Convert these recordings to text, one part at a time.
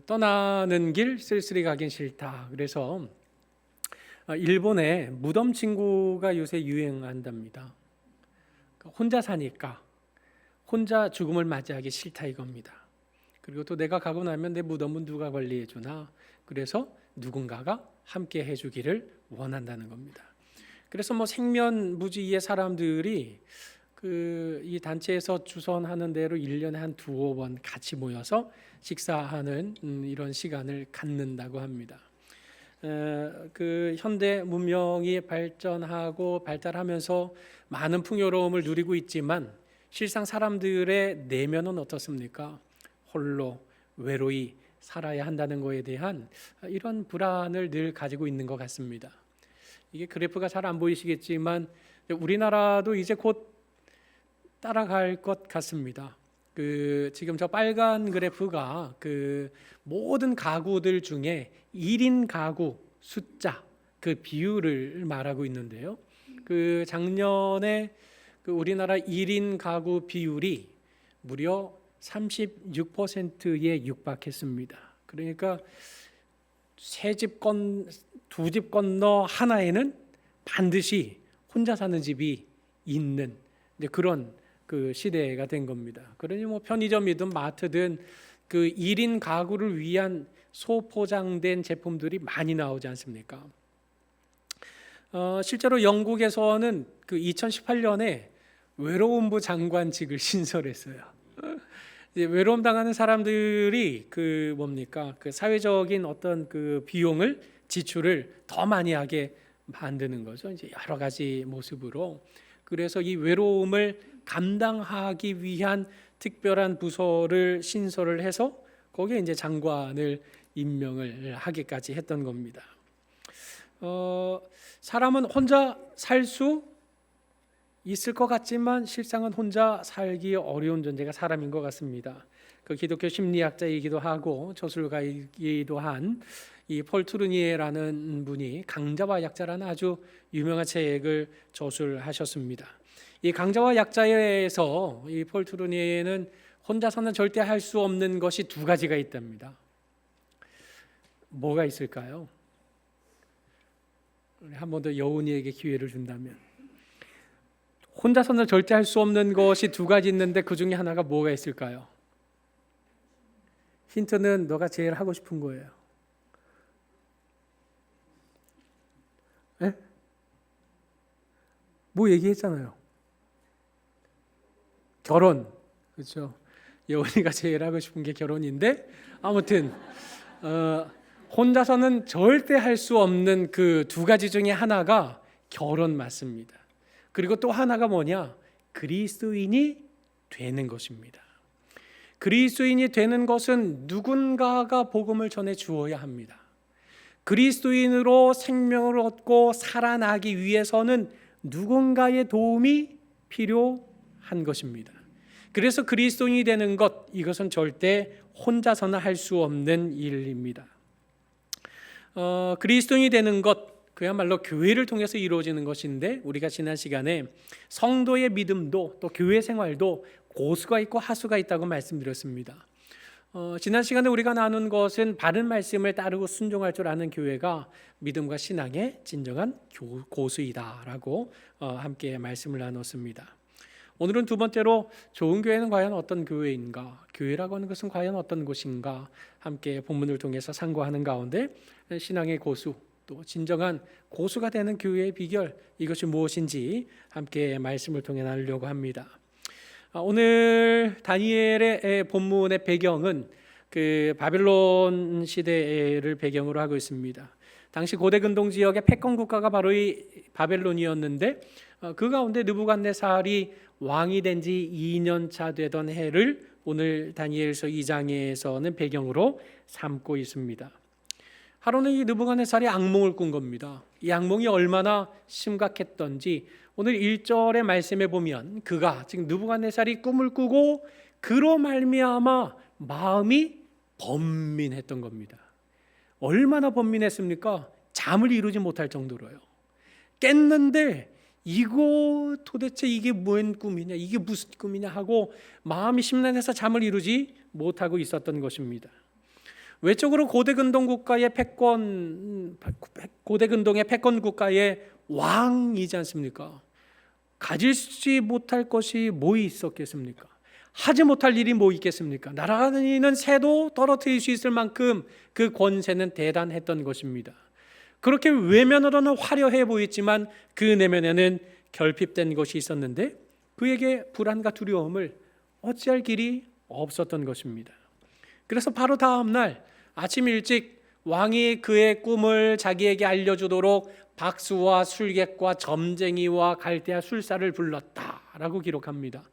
떠나는 길 쓸쓸히 가긴 싫다. 그래서 일본에 무덤 친구가 요새 유행한답니다. 혼자 사니까 혼자 죽음을 맞이하기 싫다 이겁니다. 그리고 또 내가 가고 나면 내 무덤은 누가 관리해 주나? 그래서 누군가가 함께 해주기를 원한다는 겁니다. 그래서 생면부지의 사람들이 이 단체에서 주선하는 대로 1년에 한 두어 번 같이 모여서 식사하는 이런 시간을 갖는다고 합니다. 현대 문명이 발전하고 발달하면서 많은 풍요로움을 누리고 있지만 실상 사람들의 내면은 어떻습니까? 홀로 외로이 살아야 한다는 것에 대한 이런 불안을 늘 가지고 있는 것 같습니다. 이게 그래프가 잘 안 보이시겠지만 우리나라도 이제 곧 따라갈 것 같습니다. 지금 저 빨간 그래프가 모든 가구들 중에 1인 가구 숫자 비율을 말하고 있는데요. 작년에 우리나라 1인 가구 비율이 무려 36%에 육박했습니다. 그러니까 두 집 건너 하나에는 반드시 혼자 사는 집이 있는 그런 시대가 된 겁니다. 그러니 편의점이든 마트든 1인 가구를 위한 소포장된 제품들이 많이 나오지 않습니까? 실제로 영국에서는 2018년에 외로움부 장관직을 신설했어요. 외로움 당하는 사람들이 사회적인 어떤 비용을 지출을 더 많이 하게 만드는 거죠. 이제 여러 가지 모습으로. 그래서 이 외로움을 감당하기 위한 특별한 부서를 신설을 해서 거기에 이제 장관을 임명을 하기까지 했던 겁니다. 사람은 혼자 살 수 있을 것 같지만 실상은 혼자 살기 어려운 존재가 사람인 것 같습니다. 기독교 심리학자이기도 하고 저술가이기도 한 이 폴 투르니에라는 분이 강자와 약자라는 아주 유명한 책을 저술하셨습니다. 이 강자와 약자에서 이 폴 투르니에는 혼자서는 절대 할 수 없는 것이 두 가지가 있답니다. 뭐가 있을까요? 한 번 더 여운이에게 기회를 준다면 혼자서는 절대 할 수 없는 것이 두 가지 있는데 그 중에 하나가 뭐가 있을까요? 힌트는 너가 제일 하고 싶은 거예요. 에? 뭐 얘기했잖아요. 결혼. 그렇죠. 여운이가 제일 하고 싶은 게 결혼인데 아무튼 혼자서는 절대 할 수 없는 그 두 가지 중에 하나가 결혼 맞습니다. 그리고 또 하나가 뭐냐? 그리스도인이 되는 것입니다. 그리스도인이 되는 것은 누군가가 복음을 전해 주어야 합니다. 그리스도인으로 생명을 얻고 살아나기 위해서는 누군가의 도움이 필요한 것입니다. 그래서 그리스도인이 되는 것, 이것은 절대 혼자서는 할 수 없는 일입니다. 그리스도인이 되는 것, 그야말로 교회를 통해서 이루어지는 것인데 우리가 지난 시간에 성도의 믿음도 또 교회 생활도 고수가 있고 하수가 있다고 말씀드렸습니다. 지난 시간에 우리가 나눈 것은 바른 말씀을 따르고 순종할 줄 아는 교회가 믿음과 신앙의 진정한 고수이다라고 함께 말씀을 나눴습니다. 오늘은 두 번째로 좋은 교회는 과연 어떤 교회인가? 교회라고 하는 것은 과연 어떤 곳인가? 함께 본문을 통해서 상고하는 가운데 신앙의 고수, 또 진정한 고수가 되는 교회의 비결, 이것이 무엇인지 함께 말씀을 통해 나누려고 합니다. 오늘 다니엘의 본문의 배경은 바벨론 시대를 배경으로 하고 있습니다. 당시 고대 근동 지역의 패권 국가가 바로 이 바벨론이었는데 그 가운데 느부갓네살이 왕이 된 지 2년 차 되던 해를 오늘 다니엘서 2장에서는 배경으로 삼고 있습니다. 하루는 이 느부갓네살이 악몽을 꾼 겁니다. 이 악몽이 얼마나 심각했던지 오늘 1절의 말씀에 보면 그가 지금 느부갓네살이 꿈을 꾸고 그로 말미암아 마음이 번민했던 겁니다. 얼마나 번민했습니까? 잠을 이루지 못할 정도로요. 깼는데 이거 도대체 이게 뭔 꿈이냐, 이게 무슨 꿈이냐 하고 마음이 심란해서 잠을 이루지 못하고 있었던 것입니다. 외적으로 고대근동 국가의 고대근동의 패권 국가의 왕이지 않습니까? 가지지 못할 것이 뭐 있었겠습니까? 하지 못할 일이 뭐 있겠습니까? 날아다니는 새도 떨어뜨릴 수 있을 만큼 그 권세는 대단했던 것입니다. 그렇게 외면으로는 화려해 보였지만 그 내면에는 결핍된 것이 있었는데 그에게 불안과 두려움을 어찌할 길이 없었던 것입니다. 그래서 바로 다음 날 아침 일찍 왕이 그의 꿈을 자기에게 알려주도록 박수와 술객과 점쟁이와 갈대아 술사를 불렀다라고 기록합니다.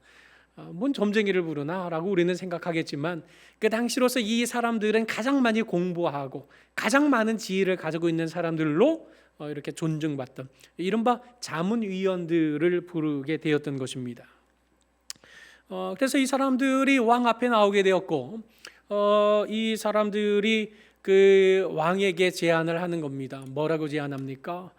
뭔 점쟁이를 부르나 라고 우리는 생각하겠지만 그 당시로서 이 사람들은 가장 많이 공부하고 가장 많은 지혜를 가지고 있는 사람들로 이렇게 존중받던 이른바 자문위원들을 부르게 되었던 것입니다. 그래서 이 사람들이 왕 앞에 나오게 되었고 이 사람들이 그 왕에게 제안을 하는 겁니다. 뭐라고 제안합니까?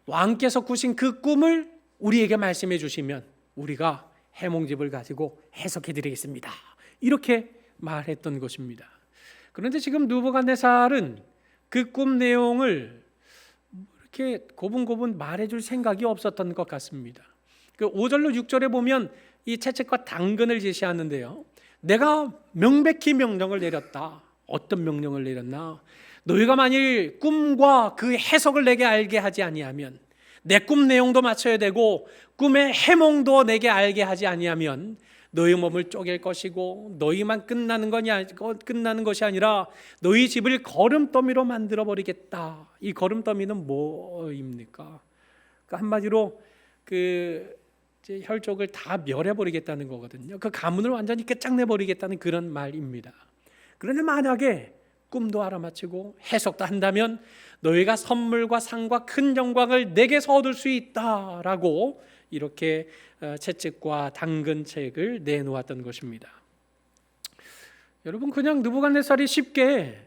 왕께서 꾸신 그 꿈을 우리에게 말씀해 주시면 우리가 해몽집을 가지고 해석해 드리겠습니다. 이렇게 말했던 것입니다. 그런데 지금 느부갓네살은 그 꿈 내용을 이렇게 고분고분 말해줄 생각이 없었던 것 같습니다. 그 5절로 6절에 보면 이 채찍과 당근을 제시하는데요. 내가 명백히 명령을 내렸다. 어떤 명령을 내렸나? 너희가 만일 꿈과 그 해석을 내게 알게 하지 아니하면, 내 꿈 내용도 맞춰야 되고 꿈의 해몽도 내게 알게 하지 아니하면 너희 몸을 쪼갤 것이고 너희만 끝나는 것이 아니라 너희 집을 거름더미로 만들어 버리겠다. 이 거름더미는 뭐입니까? 그러니까 한마디로 그 혈족을 다 멸해 버리겠다는 거거든요. 그 가문을 완전히 끝장내 버리겠다는 그런 말입니다. 그런데 만약에 꿈도 알아맞히고 해석도 한다면 너희가 선물과 상과 큰 영광을 내게서 얻을 수 있다라고 이렇게 채찍과 당근책을 내놓았던 것입니다. 여러분, 그냥 느부갓네살이 쉽게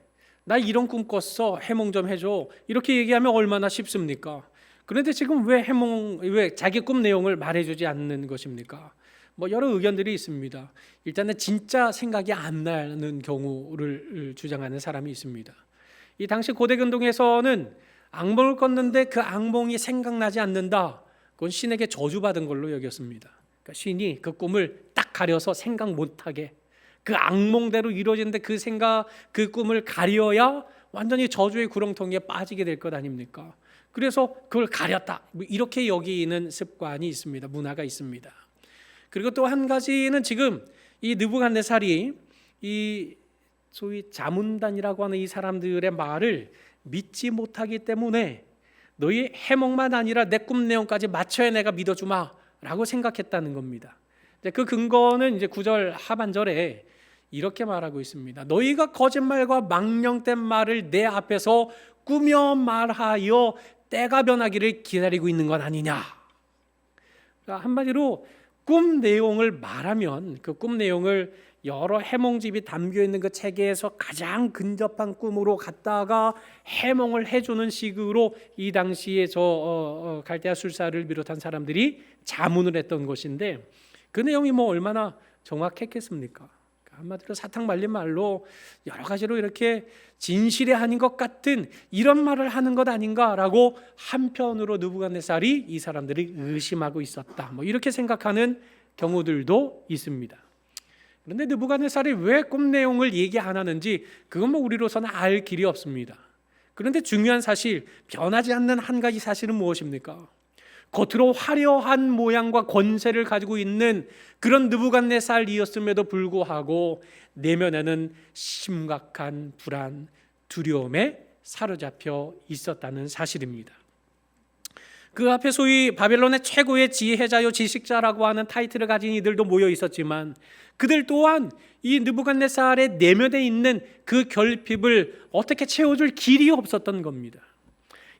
나 이런 꿈 꿨어, 해몽 좀 해줘 이렇게 얘기하면 얼마나 쉽습니까? 그런데 지금 왜 자기 꿈 내용을 말해주지 않는 것입니까? 뭐 여러 의견들이 있습니다. 일단은 진짜 생각이 안 나는 경우를 주장하는 사람이 있습니다. 이 당시 고대근동에서는 악몽을 꿨는데 그 악몽이 생각나지 않는다. 그건 신에게 저주받은 걸로 여겼습니다. 그러니까 신이 그 꿈을 딱 가려서 생각 못하게 그 악몽대로 이루어지는데 그 꿈을 가려야 완전히 저주의 구렁텅이에 빠지게 될 것 아닙니까? 그래서 그걸 가렸다. 이렇게 여기는 습관이 있습니다. 문화가 있습니다. 그리고 또 한 가지는 지금 이 느부갓네살이 이 소위 자문단이라고 하는 이 사람들의 말을 믿지 못하기 때문에 너희 해몽만 아니라 내 꿈 내용까지 맞춰야 내가 믿어주마라고 생각했다는 겁니다. 그 근거는 이제 9절 하반절에 이렇게 말하고 있습니다. 너희가 거짓말과 망령된 말을 내 앞에서 꾸며 말하여 때가 변하기를 기다리고 있는 건 아니냐. 그러니까 한마디로 꿈 내용을 말하면 그 꿈 내용을 여러 해몽집이 담겨 있는 그 체계에서 가장 근접한 꿈으로 갖다가 해몽을 해주는 식으로 이 당시에 갈대아 술사를 비롯한 사람들이 자문을 했던 것인데 그 내용이 뭐 얼마나 정확했겠습니까? 한마디로 사탕 말린 말로 여러 가지로 이렇게 진실이 아닌 것 같은 이런 말을 하는 것 아닌가라고 한편으로 느부갓네살이 이 사람들이 의심하고 있었다. 뭐 이렇게 생각하는 경우들도 있습니다. 그런데 느부갓네살이 왜 꿈 내용을 얘기 안 하는지 그건 뭐 우리로서는 알 길이 없습니다. 그런데 중요한 사실, 변하지 않는 한 가지 사실은 무엇입니까? 겉으로 화려한 모양과 권세를 가지고 있는 그런 느부갓네살이었음에도 불구하고 내면에는 심각한 불안, 두려움에 사로잡혀 있었다는 사실입니다. 그 앞에 소위 바벨론의 최고의 지혜자요 지식자라고 하는 타이틀을 가진 이들도 모여 있었지만 그들 또한 이 느부갓네살의 내면에 있는 그 결핍을 어떻게 채워줄 길이 없었던 겁니다.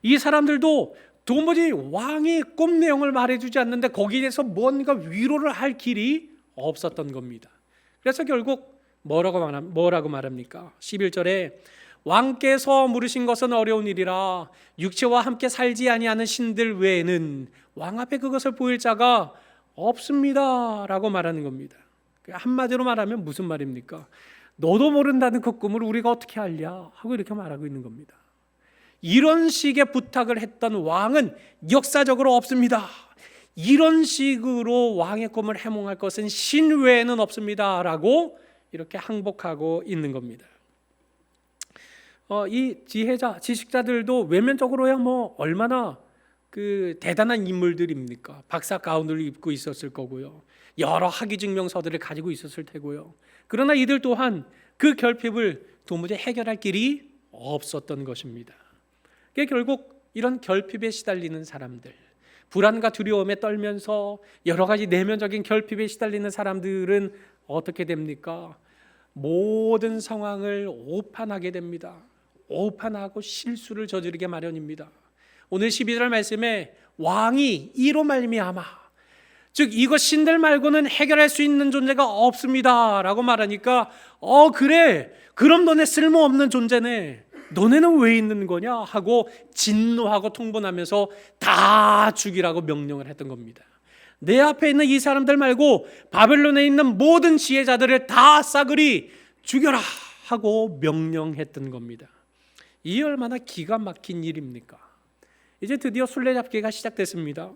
이 사람들도 도무지 왕이 꿈 내용을 말해주지 않는데 거기에 대해서 뭔가 위로를 할 길이 없었던 겁니다. 그래서 결국 뭐라고 말합니까? 11절에 왕께서 물으신 것은 어려운 일이라 육체와 함께 살지 아니하는 신들 외에는 왕 앞에 그것을 보일 자가 없습니다 라고 말하는 겁니다. 한마디로 말하면 무슨 말입니까? 너도 모른다는 그 꿈을 우리가 어떻게 알랴 하고 이렇게 말하고 있는 겁니다. 이런 식의 부탁을 했던 왕은 역사적으로 없습니다. 이런 식으로 왕의 꿈을 해몽할 것은 신 외에는 없습니다 라고 이렇게 항복하고 있는 겁니다. 이 지혜자, 지식자들도 외면적으로야 뭐 얼마나 그 대단한 인물들입니까? 박사 가운을 입고 있었을 거고요. 여러 학위 증명서들을 가지고 있었을 테고요. 그러나 이들 또한 그 결핍을 도무지 해결할 길이 없었던 것입니다. 결국 이런 결핍에 시달리는 사람들, 불안과 두려움에 떨면서 여러 가지 내면적인 결핍에 시달리는 사람들은 어떻게 됩니까? 모든 상황을 오판하게 됩니다. 오판하고 실수를 저지르게 마련입니다. 오늘 12절 말씀에 왕이 이로 말미암아, 즉 이것 신들 말고는 해결할 수 있는 존재가 없습니다 라고 말하니까 그래, 그럼 너네 쓸모없는 존재네, 너네는 왜 있는 거냐 하고 진노하고 통분하면서 다 죽이라고 명령을 했던 겁니다. 내 앞에 있는 이 사람들 말고 바벨론에 있는 모든 지혜자들을 다 싸그리 죽여라 하고 명령했던 겁니다. 이 얼마나 기가 막힌 일입니까? 이제 드디어 술래잡기가 시작됐습니다.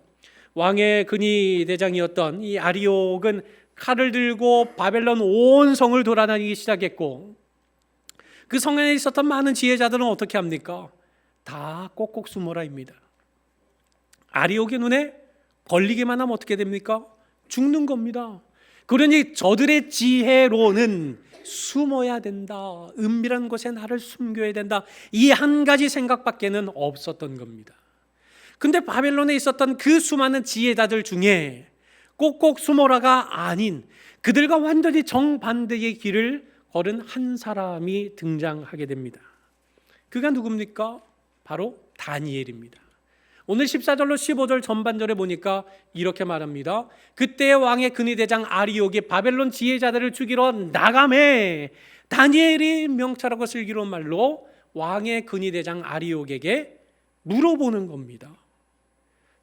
왕의 근위 대장이었던 이 아리옥은 칼을 들고 바벨론 온 성을 돌아다니기 시작했고, 그 성 안에 있었던 많은 지혜자들은 어떻게 합니까? 다 꼭꼭 숨어라입니다. 아리옥의 눈에 걸리기만 하면 어떻게 됩니까? 죽는 겁니다. 그러니 저들의 지혜로는 숨어야 된다, 은밀한 곳에 나를 숨겨야 된다, 이 한 가지 생각밖에는 없었던 겁니다. 근데 바벨론에 있었던 그 수많은 지혜자들 중에 꼭꼭 숨어라가 아닌 그들과 완전히 정반대의 길을 걸은 한 사람이 등장하게 됩니다. 그가 누굽니까? 바로 다니엘입니다. 오늘 14절로 15절 전반절에 보니까 이렇게 말합니다. 그때 왕의 근위대장 아리옥이 바벨론 지혜자들을 죽이러 나가매 다니엘이 명철하고 슬기로운 말로 왕의 근위대장 아리옥에게 물어보는 겁니다.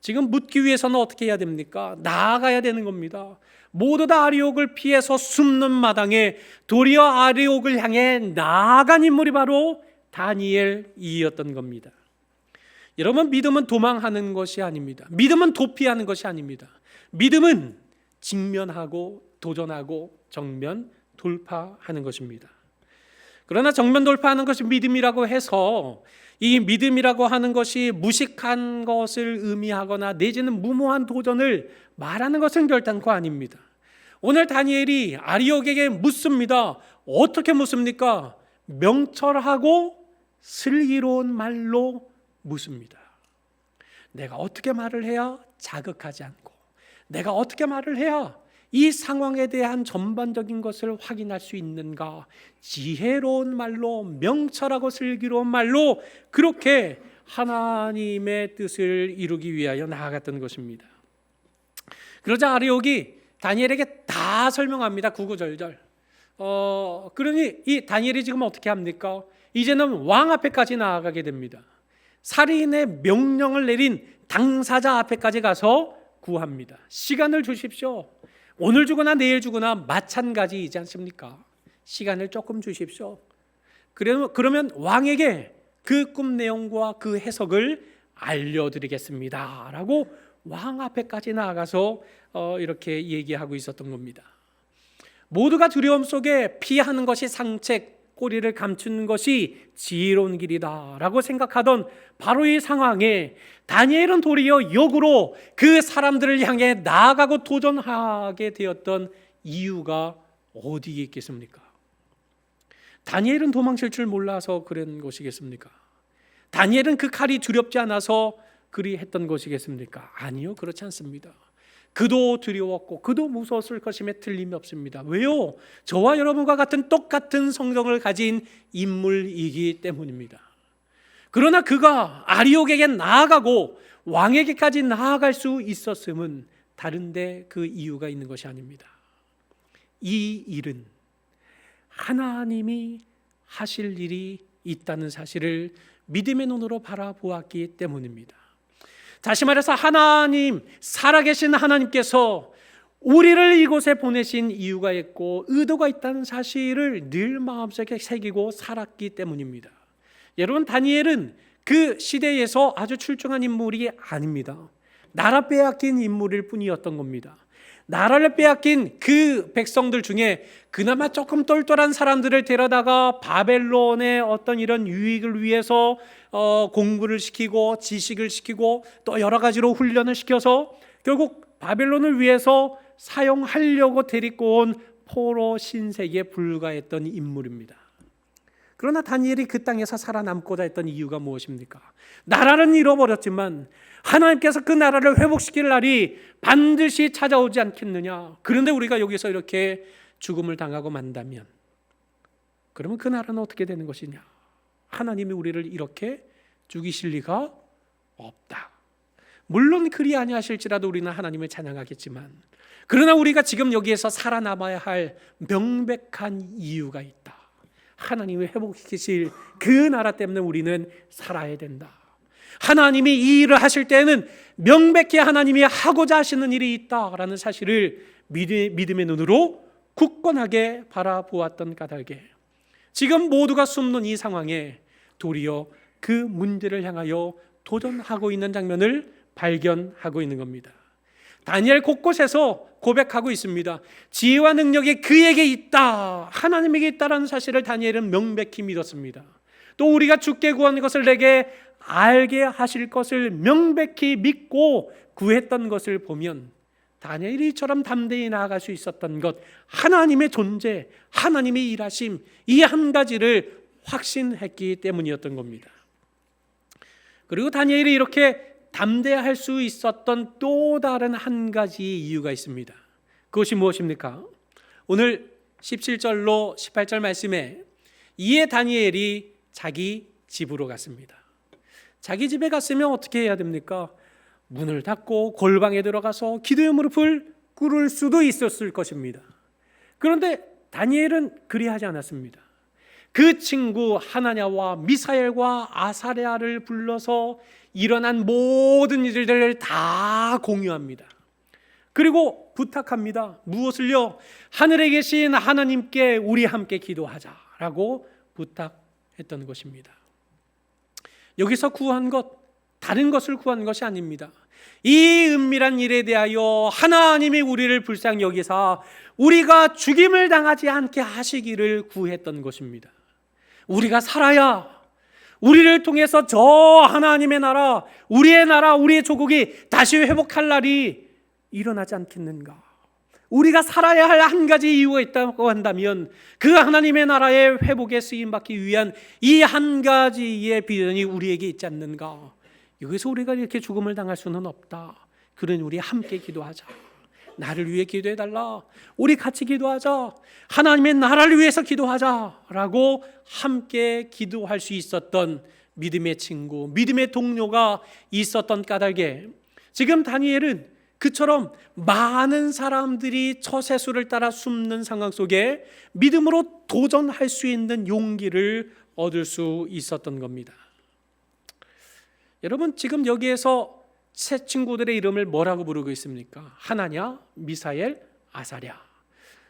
지금 묻기 위해서는 어떻게 해야 됩니까? 나아가야 되는 겁니다. 모두 다 아리옥을 피해서 숨는 마당에 도리어 아리옥을 향해 나아간 인물이 바로 다니엘이었던 겁니다. 여러분, 믿음은 도망하는 것이 아닙니다. 믿음은 도피하는 것이 아닙니다. 믿음은 직면하고 도전하고 정면 돌파하는 것입니다. 그러나 정면 돌파하는 것이 믿음이라고 해서 이 믿음이라고 하는 것이 무식한 것을 의미하거나 내지는 무모한 도전을 말하는 것은 결단코 아닙니다. 오늘 다니엘이 아리옥에게 묻습니다. 어떻게 묻습니까? 명철하고 슬기로운 말로 묻습니다. 내가 어떻게 말을 해야 자극하지 않고, 내가 어떻게 말을 해야 이 상황에 대한 전반적인 것을 확인할 수 있는가? 지혜로운 말로, 명철하고 슬기로운 말로 그렇게 하나님의 뜻을 이루기 위하여 나아갔던 것입니다. 그러자 아리옥이 다니엘에게 다 설명합니다. 구구절절. 그러니 이 다니엘이 지금 어떻게 합니까? 이제는 왕 앞에까지 나아가게 됩니다. 살인의 명령을 내린 당사자 앞에까지 가서 구합니다. 시간을 주십시오. 오늘 주거나 내일 주거나 마찬가지이지 않습니까? 시간을 조금 주십시오. 그러면 왕에게 그 꿈 내용과 그 해석을 알려드리겠습니다 라고 왕 앞에까지 나아가서 이렇게 얘기하고 있었던 겁니다. 모두가 두려움 속에 피하는 것이 상책, 꼬리를 감추는 것이 지혜로운 길이다 라고 생각하던 바로 이 상황에 다니엘은 도리어 역으로 그 사람들을 향해 나아가고 도전하게 되었던 이유가 어디에 있겠습니까? 다니엘은 도망칠 줄 몰라서 그런 것이겠습니까? 다니엘은 그 칼이 두렵지 않아서 그리 했던 것이겠습니까? 아니요, 그렇지 않습니다. 그도 두려웠고 그도 무서웠을 것임에 틀림이 없습니다. 왜요? 저와 여러분과 같은 똑같은 성정을 가진 인물이기 때문입니다. 그러나 그가 아리옥에게 나아가고 왕에게까지 나아갈 수 있었음은 다른데 그 이유가 있는 것이 아닙니다. 이 일은 하나님이 하실 일이 있다는 사실을 믿음의 눈으로 바라보았기 때문입니다. 다시 말해서 하나님, 살아계신 하나님께서 우리를 이곳에 보내신 이유가 있고 의도가 있다는 사실을 늘 마음속에 새기고 살았기 때문입니다. 여러분, 다니엘은 그 시대에서 아주 출중한 인물이 아닙니다. 나라 빼앗긴 인물일 뿐이었던 겁니다. 나라를 빼앗긴 그 백성들 중에 그나마 조금 똘똘한 사람들을 데려다가 바벨론의 어떤 이런 유익을 위해서 공부를 시키고 지식을 시키고 또 여러 가지로 훈련을 시켜서 결국 바벨론을 위해서 사용하려고 데리고 온 포로 신세기에 불과했던 인물입니다. 그러나 다니엘이 그 땅에서 살아남고자 했던 이유가 무엇입니까? 나라는 잃어버렸지만 하나님께서 그 나라를 회복시킬 날이 반드시 찾아오지 않겠느냐. 그런데 우리가 여기서 이렇게 죽음을 당하고 만다면 그러면 그 나라는 어떻게 되는 것이냐? 하나님이 우리를 이렇게 죽이실 리가 없다. 물론 그리 아니하실지라도 우리는 하나님을 찬양하겠지만, 그러나 우리가 지금 여기에서 살아남아야 할 명백한 이유가 있다. 하나님을 회복시키실 그 나라 때문에 우리는 살아야 된다. 하나님이 이 일을 하실 때에는 명백히 하나님이 하고자 하시는 일이 있다라는 사실을 믿음의 눈으로 굳건하게 바라보았던 까닭에 지금 모두가 숨는 이 상황에 도리어 그 문제를 향하여 도전하고 있는 장면을 발견하고 있는 겁니다. 다니엘 곳곳에서 고백하고 있습니다. 지혜와 능력이 그에게 있다, 하나님에게 있다라는 사실을 다니엘은 명백히 믿었습니다. 또 우리가 주께 구한 것을 내게 알게 하실 것을 명백히 믿고 구했던 것을 보면 다니엘이 이처럼 담대히 나아갈 수 있었던 것, 하나님의 존재, 하나님의 일하심, 이 한 가지를 확신했기 때문이었던 겁니다. 그리고 다니엘이 이렇게 담대할 수 있었던 또 다른 한 가지 이유가 있습니다. 그것이 무엇입니까? 오늘 17절로 18절 말씀에 이에 다니엘이 자기 집으로 갔습니다. 자기 집에 갔으면 어떻게 해야 됩니까? 문을 닫고 골방에 들어가서 기도의 무릎을 꿇을 수도 있었을 것입니다. 그런데 다니엘은 그리하지 않았습니다. 그 친구 하나냐와 미사엘과 아사랴를 불러서 일어난 모든 일들을 다 공유합니다. 그리고 부탁합니다. 무엇을요? 하늘에 계신 하나님께 우리 함께 기도하자라고 부탁했던 것입니다. 여기서 구한 것, 다른 것을 구한 것이 아닙니다. 이 은밀한 일에 대하여 하나님이 우리를 불쌍히 여기사 우리가 죽임을 당하지 않게 하시기를 구했던 것입니다. 우리가 살아야 우리를 통해서 저 하나님의 나라, 우리의 조국이 다시 회복할 날이 일어나지 않겠는가? 우리가 살아야 할 한 가지 이유가 있다고 한다면 그 하나님의 나라의 회복에 쓰임받기 위한 이 한 가지의 비전이 우리에게 있지 않는가? 여기서 우리가 이렇게 죽음을 당할 수는 없다. 그러니 우리 함께 기도하자. 나를 위해 기도해달라. 우리 같이 기도하자. 하나님의 나라를 위해서 기도하자라고 함께 기도할 수 있었던 믿음의 친구, 믿음의 동료가 있었던 까닭에 지금 다니엘은 그처럼 많은 사람들이 처세술을 따라 숨는 상황 속에 믿음으로 도전할 수 있는 용기를 얻을 수 있었던 겁니다. 여러분, 지금 여기에서 새 친구들의 이름을 뭐라고 부르고 있습니까? 하나냐, 미사엘, 아사랴.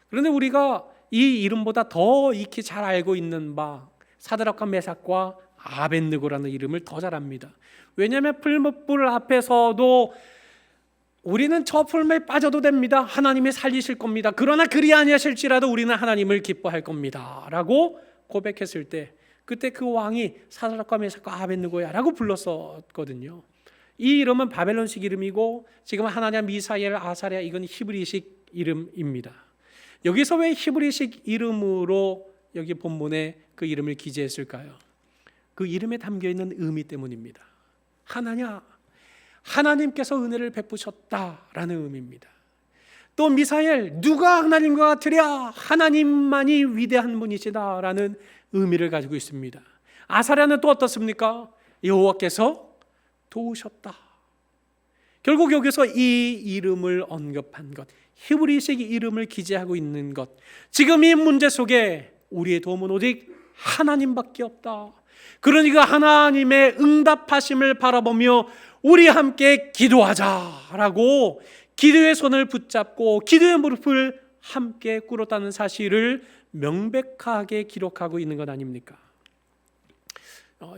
그런데 우리가 이 이름보다 더 익히 잘 알고 있는 바 사드락과 메삭과 아벳느고라는 이름을 더 잘 압니다. 왜냐하면 풀무불 앞에서도 우리는 저 풀무에 빠져도 됩니다. 하나님이 살리실 겁니다. 그러나 그리 아니하실지라도 우리는 하나님을 기뻐할 겁니다 라고 고백했을 때 그때 그 왕이 사드락과 메삭과 아벳느고야 라고 불렀었거든요. 이 이름은 바벨론식 이름이고 지금 하나냐, 미사엘, 아사랴 이건 히브리식 이름입니다. 여기서 왜 히브리식 이름으로 여기 본문에 그 이름을 기재했을까요? 그 이름에 담겨있는 의미 때문입니다. 하나냐, 하나님께서 은혜를 베푸셨다라는 의미입니다. 또 미사엘, 누가 하나님과 같으랴, 하나님만이 위대한 분이시다라는 의미를 가지고 있습니다. 아사랴는 또 어떻습니까? 여호와께서 도우셨다. 결국 여기서 이 이름을 언급한 것, 히브리식 이름을 기재하고 있는 것, 지금 이 문제 속에 우리의 도움은 오직 하나님밖에 없다. 그러니까 하나님의 응답하심을 바라보며 우리 함께 기도하자라고 기도의 손을 붙잡고 기도의 무릎을 함께 꿇었다는 사실을 명백하게 기록하고 있는 것 아닙니까?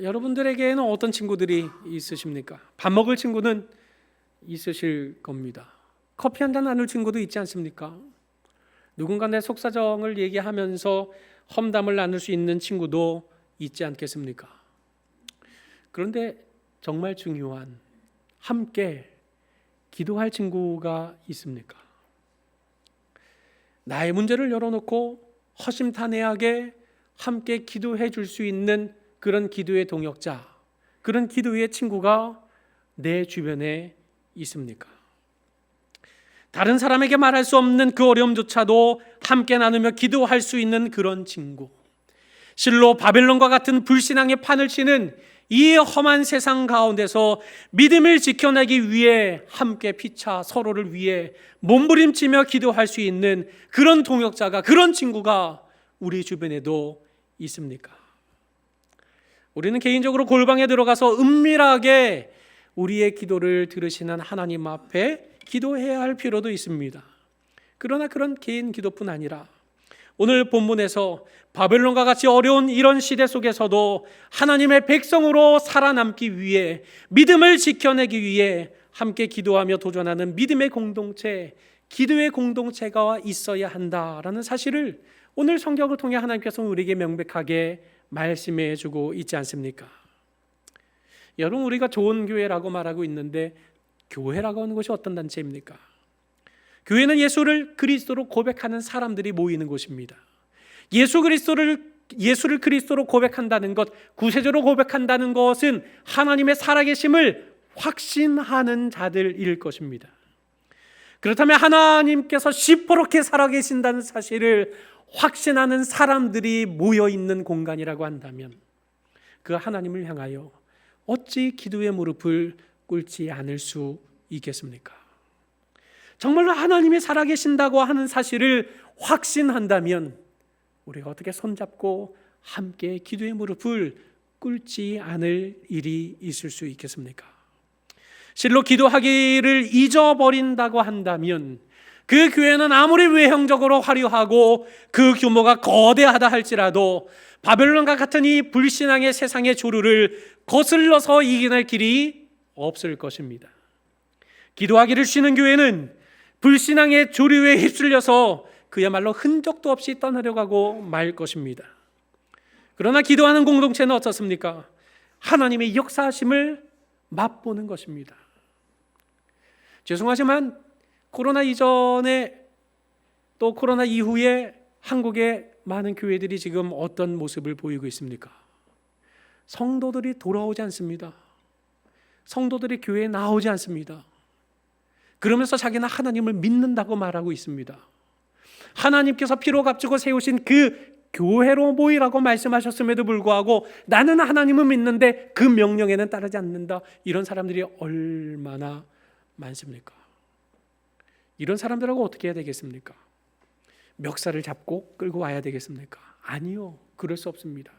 여러분들에게는 어떤 친구들이 있으십니까? 밥 먹을 친구는 있으실 겁니다. 커피 한잔 나눌 친구도 있지 않습니까? 누군가 내 속사정을 얘기하면서 험담을 나눌 수 있는 친구도 있지 않겠습니까? 그런데 정말 중요한 함께 기도할 친구가 있습니까? 나의 문제를 열어놓고 허심탄회하게 함께 기도해 줄 수 있는 그런 기도의 동역자, 그런 기도의 친구가 내 주변에 있습니까? 다른 사람에게 말할 수 없는 그 어려움조차도 함께 나누며 기도할 수 있는 그런 친구, 실로 바벨론과 같은 불신앙의 판을 치는 이 험한 세상 가운데서 믿음을 지켜내기 위해 함께 피차 서로를 위해 몸부림치며 기도할 수 있는 그런 동역자가, 그런 친구가 우리 주변에도 있습니까? 우리는 개인적으로 골방에 들어가서 은밀하게 우리의 기도를 들으시는 하나님 앞에 기도해야 할 필요도 있습니다. 그러나 그런 개인 기도뿐 아니라 오늘 본문에서 바벨론과 같이 어려운 이런 시대 속에서도 하나님의 백성으로 살아남기 위해, 믿음을 지켜내기 위해 함께 기도하며 도전하는 믿음의 공동체, 기도의 공동체가 있어야 한다라는 사실을 오늘 성경을 통해 하나님께서 우리에게 명백하게 말씀해 주고 있지 않습니까? 여러분, 우리가 좋은 교회라고 말하고 있는데 교회라고 하는 것이 어떤 단체입니까? 교회는 예수를 그리스도로 고백하는 사람들이 모이는 곳입니다. 예수를 그리스도로 고백한다는 것, 구세주로 고백한다는 것은 하나님의 살아계심을 확신하는 자들일 것입니다. 그렇다면 하나님께서 시퍼렇게 살아계신다는 사실을 확신하는 사람들이 모여있는 공간이라고 한다면 그 하나님을 향하여 어찌 기도의 무릎을 꿇지 않을 수 있겠습니까? 정말로 하나님이 살아계신다고 하는 사실을 확신한다면 우리가 어떻게 손잡고 함께 기도의 무릎을 꿇지 않을 일이 있을 수 있겠습니까? 실로 기도하기를 잊어버린다고 한다면 그 교회는 아무리 외형적으로 화려하고 그 규모가 거대하다 할지라도 바벨론과 같은 이 불신앙의 세상의 조류를 거슬러서 이겨낼 길이 없을 것입니다. 기도하기를 쉬는 교회는 불신앙의 조류에 휩쓸려서 그야말로 흔적도 없이 떠나려가고 말 것입니다. 그러나 기도하는 공동체는 어떻습니까? 하나님의 역사하심을 맛보는 것입니다. 죄송하지만 코로나 이전에 또 코로나 이후에 한국의 많은 교회들이 지금 어떤 모습을 보이고 있습니까? 성도들이 돌아오지 않습니다. 성도들이 교회에 나오지 않습니다. 그러면서 자기는 하나님을 믿는다고 말하고 있습니다. 하나님께서 피로 값주고 세우신 그 교회로 모이라고 말씀하셨음에도 불구하고 나는 하나님을 믿는데 그 명령에는 따르지 않는다, 이런 사람들이 얼마나 많습니까? 이런 사람들하고 어떻게 해야 되겠습니까? 멱살을 잡고 끌고 와야 되겠습니까? 아니요, 그럴 수 없습니다.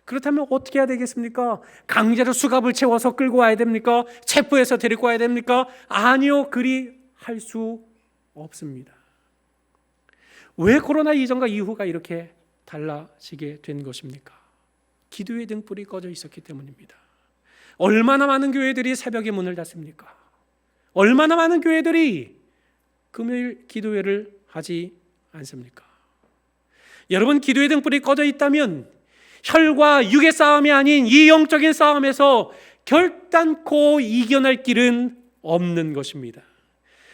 그렇다면 어떻게 해야 되겠습니까? 강제로 수갑을 채워서 끌고 와야 됩니까? 체포해서 데리고 와야 됩니까? 아니요, 그리 할 수 없습니다. 왜 코로나 이전과 이후가 이렇게 달라지게 된 것입니까? 기도의 등불이 꺼져 있었기 때문입니다. 얼마나 많은 교회들이 새벽에 문을 닫습니까? 얼마나 많은 교회들이 금요일 기도회를 하지 않습니까? 여러분, 기도의 등불이 꺼져 있다면 혈과 육의 싸움이 아닌 이 영적인 싸움에서 결단코 이겨낼 길은 없는 것입니다.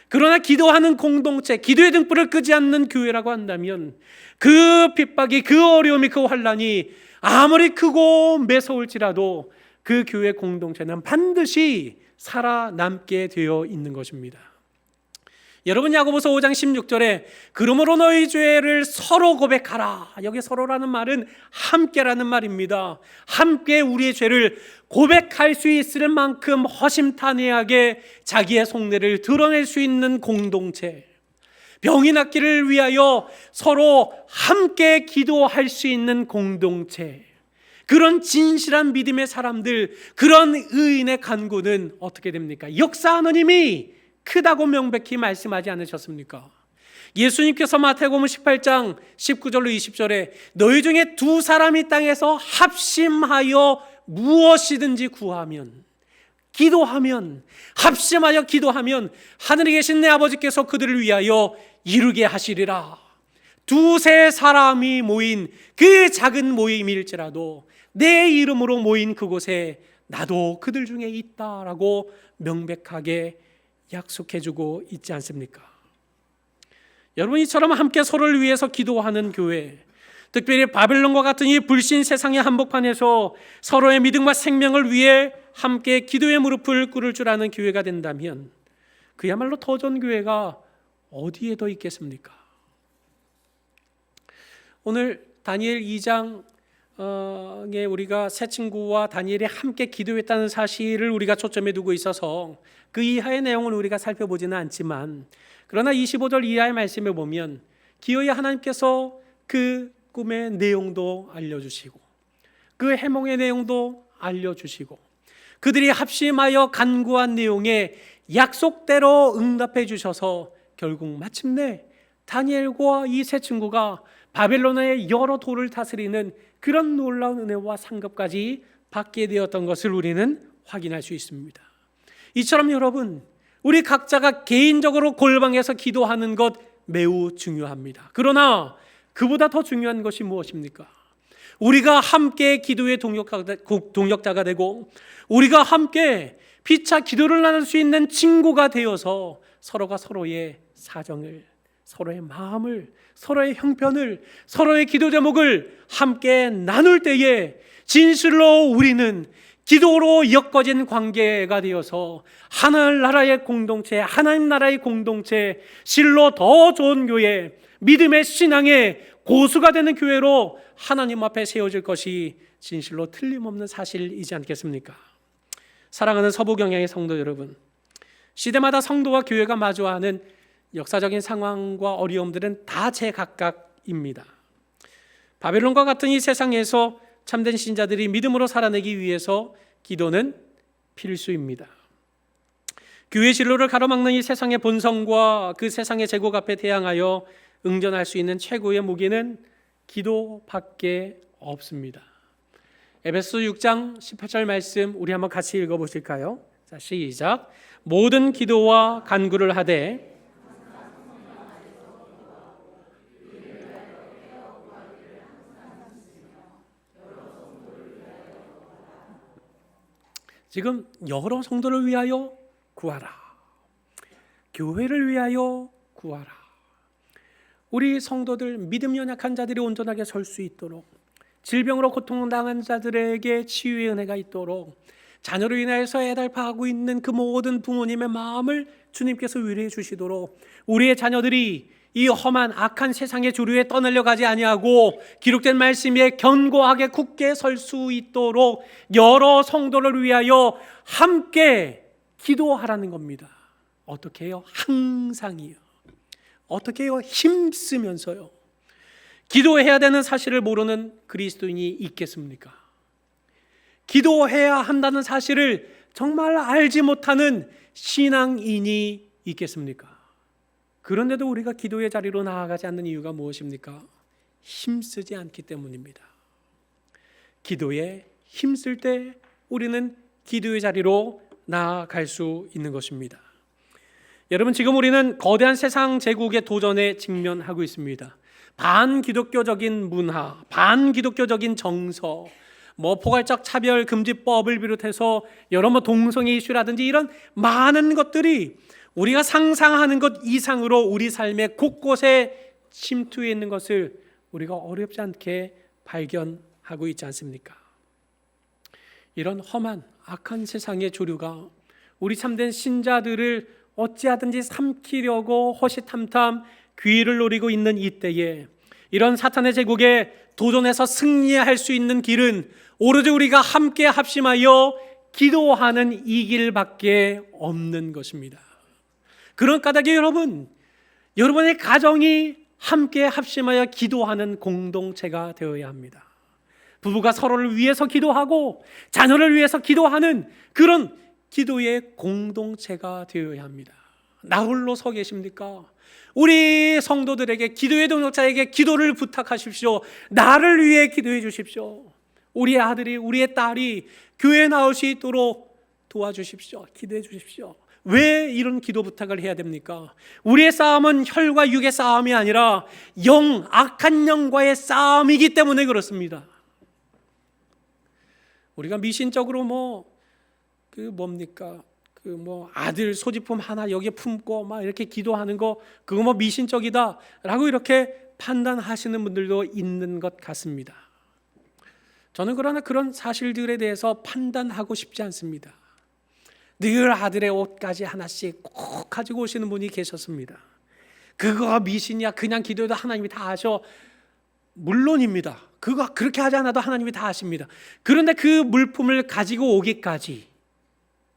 그러나 기도하는 공동체, 기도의 등불을 끄지 않는 교회라고 한다면 그 핍박이, 그 어려움이, 그 환난이 아무리 크고 매서울지라도 그 교회 공동체는 반드시 살아남게 되어 있는 것입니다. 여러분, 야고보서 5장 16절에 그러므로 너희 죄를 서로 고백하라. 여기 서로라는 말은 함께라는 말입니다. 함께 우리의 죄를 고백할 수 있을 만큼 허심탄회하게 자기의 속내를 드러낼 수 있는 공동체, 병이 낫기를 위하여 서로 함께 기도할 수 있는 공동체, 그런 진실한 믿음의 사람들, 그런 의인의 간구는 어떻게 됩니까? 역사하는 힘이 크다고 명백히 말씀하지 않으셨습니까? 예수님께서 마태복음 18장 19절로 20절에 너희 중에 두 사람이 땅에서 합심하여 무엇이든지 구하면, 기도하면, 합심하여 기도하면 하늘에 계신 내 아버지께서 그들을 위하여 이루게 하시리라. 두세 사람이 모인 그 작은 모임일지라도 내 이름으로 모인 그곳에 나도 그들 중에 있다라고 명백하게 약속해주고 있지 않습니까? 여러분, 이처럼 함께 서로를 위해서 기도하는 교회, 특별히 바벨론과 같은 이 불신 세상의 한복판에서 서로의 믿음과 생명을 위해 함께 기도의 무릎을 꿇을 줄 아는 교회가 된다면 그야말로 더 좋은 교회가 어디에 더 있겠습니까? 오늘 다니엘 2장에 우리가 세 친구와 다니엘이 함께 기도했다는 사실을 우리가 초점에 두고 있어서 그 이하의 내용을 우리가 살펴보지는 않지만, 그러나 25절 이하의 말씀을 보면 기어이 하나님께서 그 꿈의 내용도 알려주시고 그 해몽의 내용도 알려주시고 그들이 합심하여 간구한 내용에 약속대로 응답해 주셔서 결국 마침내 다니엘과 이 세 친구가 바벨론의 여러 도를 다스리는 그런 놀라운 은혜와 상급까지 받게 되었던 것을 우리는 확인할 수 있습니다. 이처럼 여러분, 우리 각자가 개인적으로 골방에서 기도하는 것 매우 중요합니다. 그러나 그보다 더 중요한 것이 무엇입니까? 우리가 함께 기도의 동역자가 되고 우리가 함께 피차 기도를 나눌 수 있는 친구가 되어서 서로가 서로의 사정을, 서로의 마음을, 서로의 형편을, 서로의 기도 제목을 함께 나눌 때에 진실로 우리는 기도로 엮어진 관계가 되어서 하늘나라의 공동체, 하나님 나라의 공동체, 실로 더 좋은 교회, 믿음의 신앙의 고수가 되는 교회로 하나님 앞에 세워질 것이 진실로 틀림없는 사실이지 않겠습니까? 사랑하는 서부경향의 성도 여러분, 시대마다 성도와 교회가 마주하는 역사적인 상황과 어려움들은 다 제각각입니다. 바벨론과 같은 이 세상에서 참된 신자들이 믿음으로 살아내기 위해서 기도는 필수입니다. 교회 진로를 가로막는 이 세상의 본성과 그 세상의 제국 앞에 대항하여 응전할 수 있는 최고의 무기는 기도밖에 없습니다. 에베소 6장 18절 말씀 우리 한번 같이 읽어보실까요? 자, 시작. 모든 기도와 간구를 하되 지금 여러 성도를 위하여 구하라. 교회를 위하여 구하라. 우리 성도들, 믿음 연약한 자들이 온전하게 설 수 있도록, 질병으로 고통당한 자들에게 치유의 은혜가 있도록, 자녀로 인하여서 애달파하고 있는 그 모든 부모님의 마음을 주님께서 위로해 주시도록, 우리의 자녀들이 이 험한 악한 세상의 주류에 떠날려 가지 아니하고 기록된 말씀에 견고하게 굳게 설 수 있도록 여러 성도를 위하여 함께 기도하라는 겁니다. 어떻게 해요? 항상이요. 어떻게 해요? 힘쓰면서요. 기도해야 되는 사실을 모르는 그리스도인이 있겠습니까? 기도해야 한다는 사실을 정말 알지 못하는 신앙인이 있겠습니까? 그런데도 우리가 기도의 자리로 나아가지 않는 이유가 무엇입니까? 힘쓰지 않기 때문입니다. 기도에 힘쓸 때 우리는 기도의 자리로 나아갈 수 있는 것입니다. 여러분, 지금 우리는 거대한 세상 제국의 도전에 직면하고 있습니다. 반기독교적인 문화, 반기독교적인 정서, 포괄적 차별 금지법을 비롯해서 여러 동성애 이슈라든지 이런 많은 것들이 우리가 상상하는 것 이상으로 우리 삶의 곳곳에 침투해 있는 것을 우리가 어렵지 않게 발견하고 있지 않습니까? 이런 험한 악한 세상의 조류가 우리 참된 신자들을 어찌하든지 삼키려고 허시탐탐 귀를 노리고 있는 이때에 이런 사탄의 제국에 도전해서 승리할 수 있는 길은 오로지 우리가 함께 합심하여 기도하는 이 길밖에 없는 것입니다. 그런 까닭에 여러분의 가정이 함께 합심하여 기도하는 공동체가 되어야 합니다. 부부가 서로를 위해서 기도하고 자녀를 위해서 기도하는 그런 기도의 공동체가 되어야 합니다. 나 홀로 서 계십니까? 우리 성도들에게, 기도의 동역자에게 기도를 부탁하십시오. 나를 위해 기도해 주십시오. 우리의 아들이, 우리의 딸이 교회에 나올 수 있도록 도와주십시오. 기도해 주십시오. 왜 이런 기도 부탁을 해야 됩니까? 우리의 싸움은 혈과 육의 싸움이 아니라 악한 영과의 싸움이기 때문에 그렇습니다. 우리가 미신적으로 아들 소지품 하나 여기에 품고 막 이렇게 기도하는 거, 그거 미신적이다라고 이렇게 판단하시는 분들도 있는 것 같습니다. 저는 그러나 그런 사실들에 대해서 판단하고 싶지 않습니다. 늘 아들의 옷까지 하나씩 꼭 가지고 오시는 분이 계셨습니다. 그거가 미신이야, 그냥 기도해도 하나님이 다 아셔. 물론입니다. 그거 그렇게 하지 않아도 하나님이 다 아십니다. 그런데 그 물품을 가지고 오기까지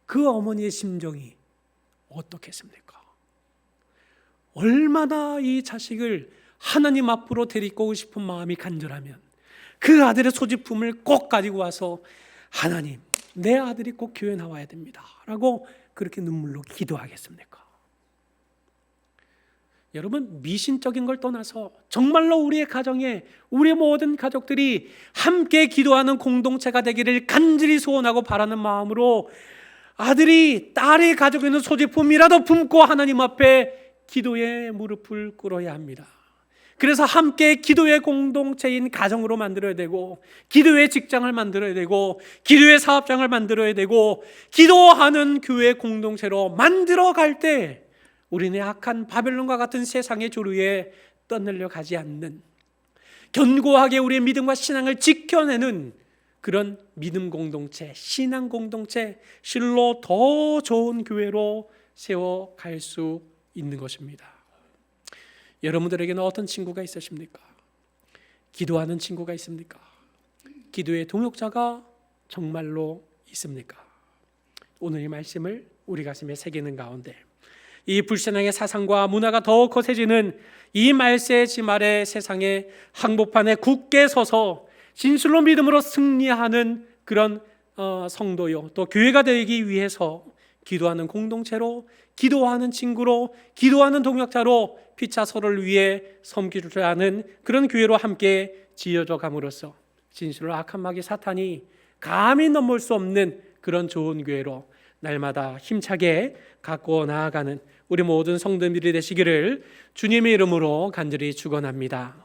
그 어머니의 심정이 어떻겠습니까? 얼마나 이 자식을 하나님 앞으로 데리고 오고 싶은 마음이 간절하면 그 아들의 소지품을 꼭 가지고 와서 하나님, 내 아들이 꼭 교회 나와야 됩니다 라고 그렇게 눈물로 기도하겠습니까? 여러분, 미신적인 걸 떠나서 정말로 우리의 가정에, 우리 모든 가족들이 함께 기도하는 공동체가 되기를 간절히 소원하고 바라는 마음으로 아들이, 딸이 가지고 있는 소지품이라도 품고 하나님 앞에 기도의 무릎을 꿇어야 합니다. 그래서 함께 기도의 공동체인 가정으로 만들어야 되고, 기도의 직장을 만들어야 되고, 기도의 사업장을 만들어야 되고, 기도하는 교회 공동체로 만들어갈 때 우리는 악한 바벨론과 같은 세상의 조류에 떠밀려 가지 않는, 견고하게 우리의 믿음과 신앙을 지켜내는 그런 믿음 공동체, 신앙 공동체, 실로 더 좋은 교회로 세워갈 수 있는 것입니다. 여러분들에게는 어떤 친구가 있으십니까? 기도하는 친구가 있습니까? 기도의 동역자가 정말로 있습니까? 오늘 이 말씀을 우리 가슴에 새기는 가운데 이 불신앙의 사상과 문화가 더욱 거세지는 이 말세의 지말의 세상의 항복판에 굳게 서서 진실로 믿음으로 승리하는 그런 성도요, 또 교회가 되기 위해서 기도하는 공동체로, 기도하는 친구로, 기도하는 동역자로 피차 서로를 위해 섬기려 하는 그런 교회로 함께 지어져 감으로써 진실로 악한 마귀 사탄이 감히 넘을 수 없는 그런 좋은 교회로 날마다 힘차게 갖고 나아가는 우리 모든 성도들이 되시기를 주님의 이름으로 간절히 축원합니다.